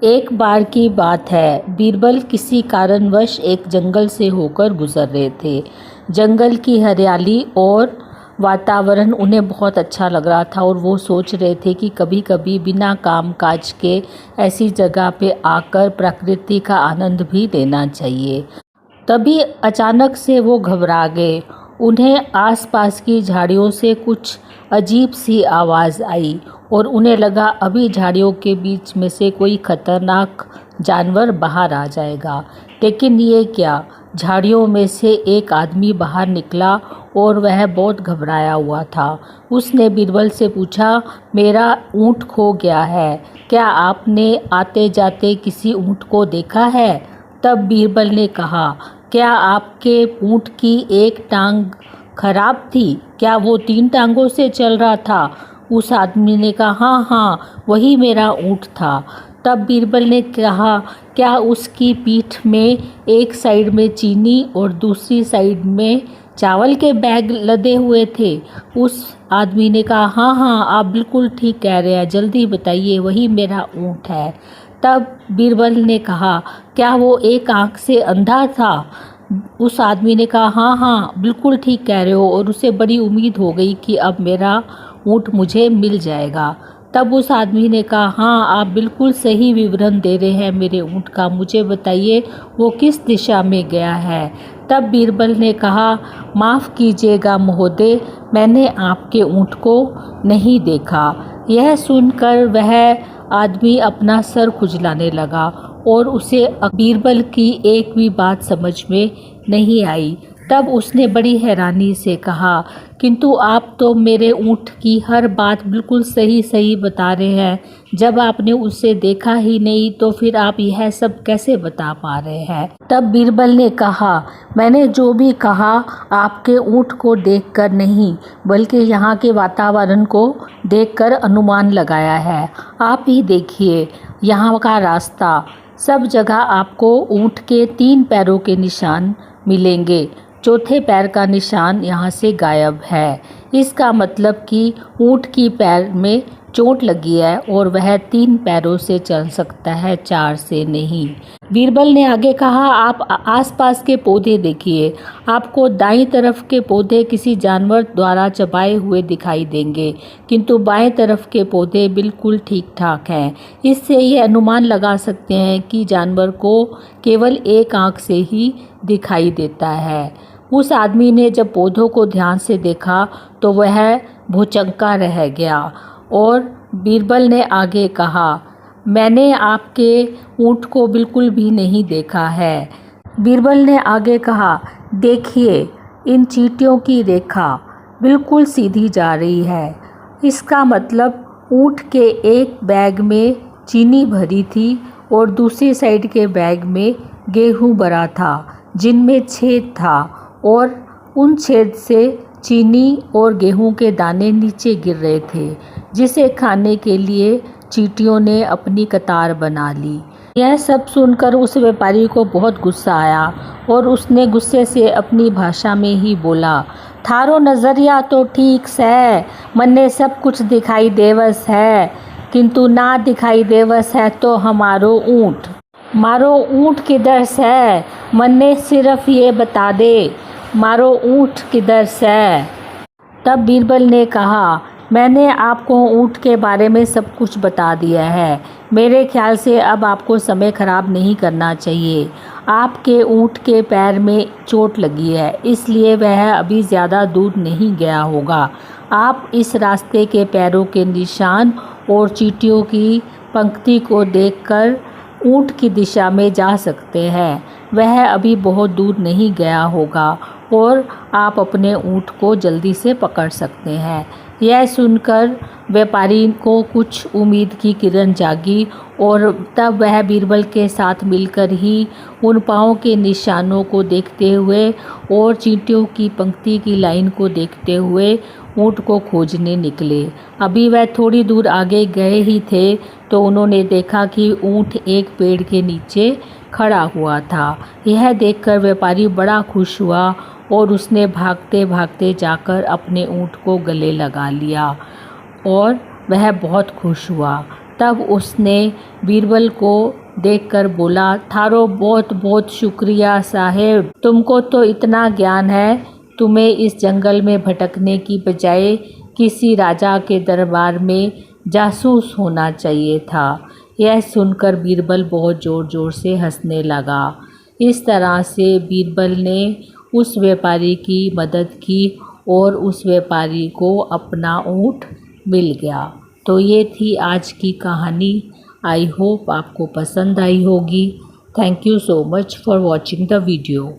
एक बार की बात है, बीरबल किसी कारणवश एक जंगल से होकर गुजर रहे थे। जंगल की हरियाली और वातावरण उन्हें बहुत अच्छा लग रहा था और वो सोच रहे थे कि कभी कभी बिना काम काज के ऐसी जगह पे आकर प्रकृति का आनंद भी लेना चाहिए। तभी अचानक से वो घबरा गए। उन्हें आसपास की झाड़ियों से कुछ अजीब सी आवाज़ आई और उन्हें लगा अभी झाड़ियों के बीच में से कोई खतरनाक जानवर बाहर आ जाएगा। लेकिन ये क्या, झाड़ियों में से एक आदमी बाहर निकला और वह बहुत घबराया हुआ था। उसने बीरबल से पूछा, मेरा ऊँट खो गया है, क्या आपने आते जाते किसी ऊँट को देखा है? तब बीरबल ने कहा, क्या आपके ऊँट की एक टांग खराब थी? क्या वो 3 टांगों से चल रहा था? उस आदमी ने कहा, हाँ हाँ, वही मेरा ऊँट था। तब बीरबल ने कहा, क्या उसकी पीठ में एक साइड में चीनी और दूसरी साइड में चावल के बैग लदे हुए थे? उस आदमी ने कहा, हाँ हाँ, आप बिल्कुल ठीक कह रहे हैं, जल्दी बताइए, वही मेरा ऊँट है। तब बीरबल ने कहा, क्या वो एक आंख से अंधा था? उस आदमी ने कहा, हाँ हाँ, बिल्कुल ठीक कह रहे हो, और उसे बड़ी उम्मीद हो गई कि अब मेरा ऊँट मुझे मिल जाएगा। तब उस आदमी ने कहा, हाँ, आप बिल्कुल सही विवरण दे रहे हैं मेरे ऊँट का, मुझे बताइए वो किस दिशा में गया है। तब बीरबल ने कहा, माफ़ कीजिएगा महोदय, मैंने आपके ऊँट को नहीं देखा। यह सुनकर वह आदमी अपना सर खुजलाने लगा और उसे बीरबल की एक भी बात समझ में नहीं आई। तब उसने बड़ी हैरानी से कहा, किंतु आप तो मेरे ऊँट की हर बात बिल्कुल सही सही बता रहे हैं। जब आपने उसे देखा ही नहीं तो फिर आप यह सब कैसे बता पा रहे हैं? तब बीरबल ने कहा, मैंने जो भी कहा आपके ऊँट को देखकर नहीं, बल्कि यहाँ के वातावरण को देखकर अनुमान लगाया है। आप ही देखिए, यहाँ का रास्ता, सब जगह आपको ऊँट के 3 पैरों के निशान मिलेंगे। चौथे पैर का निशान यहाँ से गायब है। इसका मतलब कि ऊँट की पैर में चोट लगी है और वह 3 पैरों से चल सकता है, 4 से नहीं। बीरबल ने आगे कहा, आप आसपास के पौधे देखिए, आपको दाईं तरफ के पौधे किसी जानवर द्वारा चबाए हुए दिखाई देंगे, किंतु बाएं तरफ के पौधे बिल्कुल ठीक ठाक हैं। इससे ये अनुमान लगा सकते हैं कि जानवर को केवल एक आंख से ही दिखाई देता है। उस आदमी ने जब पौधों को ध्यान से देखा तो वह भौचक्का रह गया और बीरबल ने आगे कहा, मैंने आपके ऊँट को बिल्कुल भी नहीं देखा है। बीरबल ने आगे कहा, देखिए, इन चींटियों की रेखा बिल्कुल सीधी जा रही है। इसका मतलब ऊँट के एक बैग में चीनी भरी थी और दूसरी साइड के बैग में गेहूँ भरा था, जिनमें छेद था और उन छेद से चीनी और गेहूं के दाने नीचे गिर रहे थे, जिसे खाने के लिए चींटियों ने अपनी कतार बना ली। यह सब सुनकर उस व्यापारी को बहुत गुस्सा आया और उसने गुस्से से अपनी भाषा में ही बोला, थारो नज़रिया तो ठीक है, मन्ने सब कुछ दिखाई देवस है, किंतु ना दिखाई देवस है तो हमारो ऊँट। मारो ऊँट किधर से? मन्ने सिर्फ ये बता दे, मारो ऊँट किधर से? तब बीरबल ने कहा, मैंने आपको ऊँट के बारे में सब कुछ बता दिया है। मेरे ख्याल से अब आपको समय ख़राब नहीं करना चाहिए। आपके ऊँट के पैर में चोट लगी है, इसलिए वह अभी ज़्यादा दूर नहीं गया होगा। आप इस रास्ते के पैरों के निशान और चींटियों की पंक्ति को देखकर ऊँट की दिशा में जा सकते हैं। वह अभी बहुत दूर नहीं गया होगा और आप अपने ऊँट को जल्दी से पकड़ सकते हैं। यह सुनकर व्यापारी को कुछ उम्मीद की किरण जागी और तब वह बीरबल के साथ मिलकर ही उन पाँव के निशानों को देखते हुए और चींटियों की पंक्ति की लाइन को देखते हुए ऊँट को खोजने निकले। अभी वह थोड़ी दूर आगे गए ही थे तो उन्होंने देखा कि ऊँट एक पेड़ के नीचे खड़ा हुआ था। यह देखकर व्यापारी बड़ा खुश हुआ और उसने भागते भागते जाकर अपने ऊँट को गले लगा लिया और वह बहुत खुश हुआ। तब उसने बीरबल को देखकर बोला, थारो बहुत बहुत शुक्रिया साहेब, तुमको तो इतना ज्ञान है, तुम्हें इस जंगल में भटकने की बजाय किसी राजा के दरबार में जासूस होना चाहिए था। यह सुनकर बीरबल बहुत ज़ोर ज़ोर से हंसने लगा। इस तरह से बीरबल ने उस व्यापारी की मदद की और उस व्यापारी को अपना ऊँट मिल गया। तो ये थी आज की कहानी। आई होप आपको पसंद आई होगी। Thank you so much for watching the video.